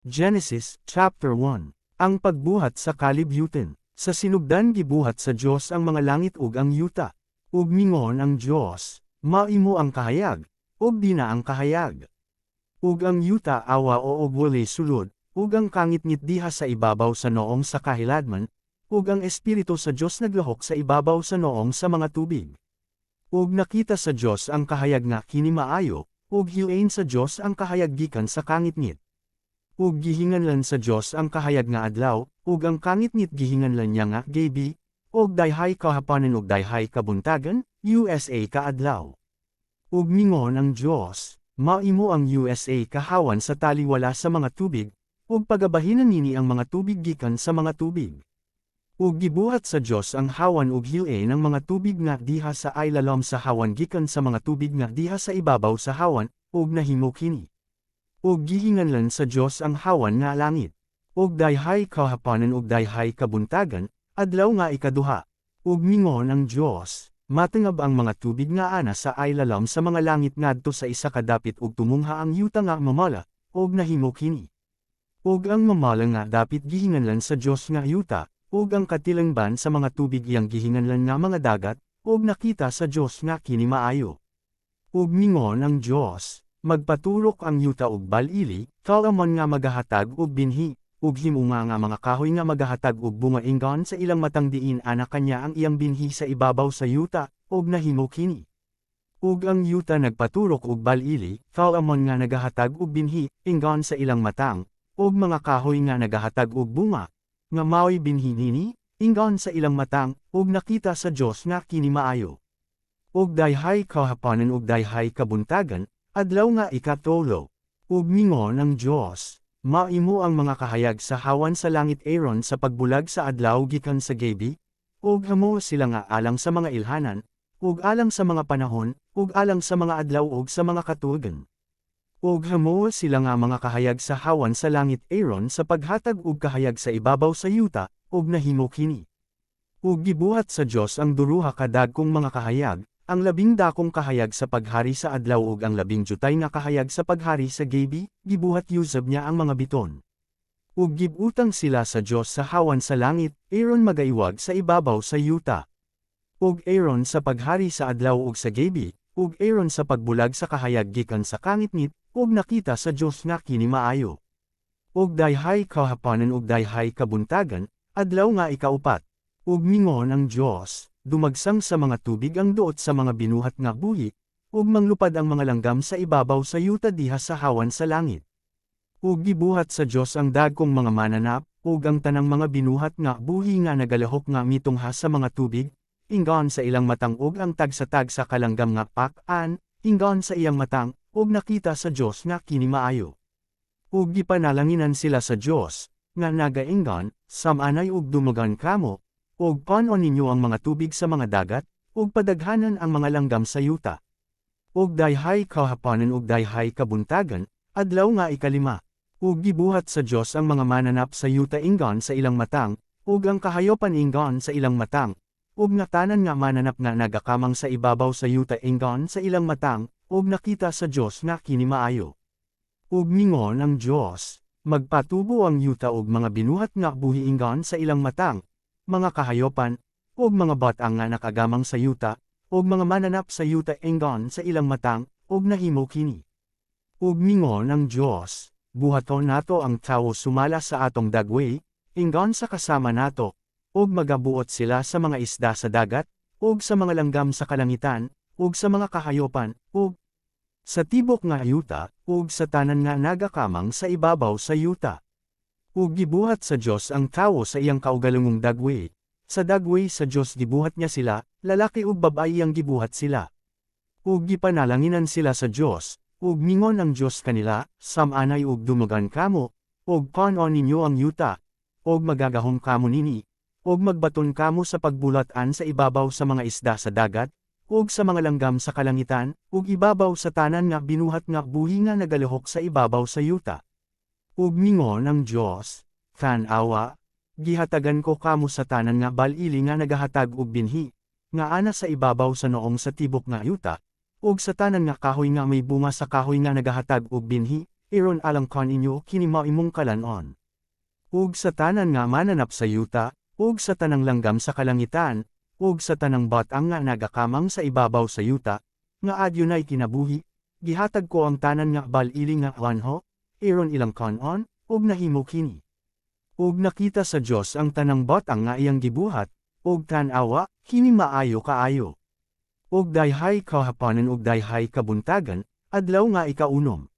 Genesis, chapter 1. Ang pagbuhat sa kalibutan. Sa sinugdan gibuhat sa Dios ang mga langit ug ang yuta. Ug mingon ang Dios, maimo ang kahayag, ug di na ang kahayag. Ug ang yuta awa o ug wali sulod, ug ang kangitngit diha sa ibabaw sa noong sa kahiladman, ug ang espiritu sa Dios naglahok sa ibabaw sa noong sa mga tubig. Ug nakita sa Dios ang kahayag nga kini maayo, ug hilain sa Dios ang kahayag gikan sa kangitngit. Ug gihinganlan sa Dios ang kahayag nga adlaw, ug ang kangitngit gihinganlan niya nga gabi, ug dayhay kahapanen ug dayhay kabuntagan, USA kaadlaw. Ug mingon ang Dios, maimo ang USA kahawan sa taliwala sa mga tubig, ug pagabahinan nini ang mga tubig gikan sa mga tubig. Ug gibuhat sa Dios ang hawan ug hilain ng mga tubig nga diha sa ilalom sa hawan gikan sa mga tubig nga diha sa ibabaw sa hawan, ug nahimo kini. Ug gihinganlan sa Dios ang hawan nga langit. Ug dayhay kahapanen ug dayhay kabuntagan, adlaw nga ikaduha. Ug mingon ang Dios, matengab ang mga tubig nga ana sa ilalom sa mga langit ngadto sa isa ka dapit ug tumungha ang yuta nga mamala, ug nahimo kini. Ug ang mamala nga dapit gihinganlan sa Dios nga yuta, ug ang katilingban sa mga tubig iyang gihinganlan nga mga dagat, ug nakita sa Dios nga kini maayo. Ug mingon ang Dios, magpaturok ang yuta ug balili, kalamon nga magahatag ug binhi, ug himunga nga mga kahoy nga magahatag ug bunga ingon sa ilang matang diin ana kanya ang iyang binhi sa ibabaw sa yuta, ug nahimo kini. Ug ang yuta nagpaturok ug balili, kalamon nga nagahatag ug binhi, ingon sa ilang matang, ug mga kahoy nga nagahatag ug bunga, nga mao'y binhi nini, ingon sa ilang matang, ug nakita sa Dios nga kini maayo. Ug dayhay kahapanen ug dayhay kabuntagan, adlaw nga ikatulo. Ug mingon ang Dios, maimo ang mga kahayag sa hawan sa langit Aaron sa pagbulag sa adlaw gikan sa gabi, ug hamo sila nga alang sa mga ilhanan, ug alang sa mga panahon, ug alang sa mga adlaw ug sa mga katuigan. Ug hamo sila nga mga kahayag sa hawan sa langit Aaron sa paghatag ug kahayag sa ibabaw sa yuta, ug nahimo kini. Ug gibuhat sa Dios ang duruha ka dagkong mga kahayag, ang 12 kahayag sa paghari sa adlaw ug ang 12 nga kahayag sa paghari sa gabi, gibuhat usab niya ang mga biton. Ug gibutang sila sa Dios sa hawan sa langit, Aaron magaiwag sa ibabaw sa yuta. Ug Aaron sa paghari sa adlaw ug sa gabi, ug Aaron sa pagbulag sa kahayag gikan sa kangitngit, ug nakita sa Dios nga kini maayo. Ug dayhay kahapanen ug dayhay kabuntagan, adlaw nga ikaupat. Ug mingon ang Dios, dumagsang sa mga tubig ang duot sa mga binuhat nga buhi, ug manglupad ang mga langgam sa ibabaw sa yuta diha sa hawan sa langit. Ug gibuhat sa Dios ang dagkong mga mananap, ug ang tanang mga binuhat nga buhi nga nagalahok nga mitungha sa mga tubig, ingon sa ilang matang ug ang tagsa-tagsa kalanggam nga pak-an, ingon sa iyang matang, ug nakita sa Dios nga kini maayo. Ug gipanalanginan sila sa Dios, nga nagaingon, samanay ug dumugan kamo, ug panon ninyo ang mga tubig sa mga dagat, ug padaghanan ang mga langgam sa yuta. Ug dayhay kahapanen ug dayhay kabuntagan, adlaw nga ikalima. Ug gibuhat sa Dios ang mga mananap sa yuta ingon sa ilang matang, ug ang kahayopan ingon sa ilang matang, ug nga tanan nga mananap nga nagakamang sa ibabaw sa yuta ingon sa ilang matang, ug nakita sa Dios nga kini maayo. Ug mingon ang Dios, magpatubo ang yuta ug mga binuhat nga buhi ingon sa ilang matang, mga kahayopan, ug mga batang nga nakagamang sa yuta, ug mga mananap sa yuta ingon sa ilang matang, ug nahimo kini. Ug mingon ang Dios, buhaton nato ang tawo sumala sa atong dagway, ingon sa kasama nato, ug magabuot sila sa mga isda sa dagat, ug sa mga langgam sa kalangitan, ug sa mga kahayopan, ug sa tibok nga yuta, ug sa tanan nga nagakamang sa ibabaw sa yuta. Ug gibuhat sa Dios ang tawo sa iyang kaugalungong dagway. Sa dagway sa Dios gibuhat niya sila, lalaki ug babayi ang gibuhat sila. Ug gipanalanginan sila sa Dios, ug mingon ang Dios kanila, samanay ug dumugan kamo, ug panon ninyo ang yuta, ug magagahom kamo nini, ug magbaton kamo sa pagbulatan sa ibabaw sa mga isda sa dagat, ug sa mga langgam sa kalangitan, ug ibabaw sa tanan nga binuhat nga buhi nga nagalahok sa ibabaw sa yuta. Ug mingon ang Dios, tan-awa, gihatagan ko kamo sa tanan nga balili nga nagahatag og binhi, nga ana sa ibabaw sa noong sa tibok nga yuta, ug sa tanan nga kahoy nga may bunga sa kahoy nga nagahatag og binhi, iron alangkon inyo kini maimong kalanon. Ug sa tanan nga mananap sa yuta, ug sa tanang langgam sa kalangitan, ug sa tanang batang nga nagakamang sa ibabaw sa yuta, nga adunay kinabuhi, gihatag ko ang tanan nga balili nga wanho, iron ilang kanon, ug nahimo kini. Ug nakita sa Dios ang tanang batang nga iyang gibuhat, ug tan-awa, kini maayo kaayo. Ug dayhay kahaponan ug dayhay kabuntagan, adlaw nga ikaunom.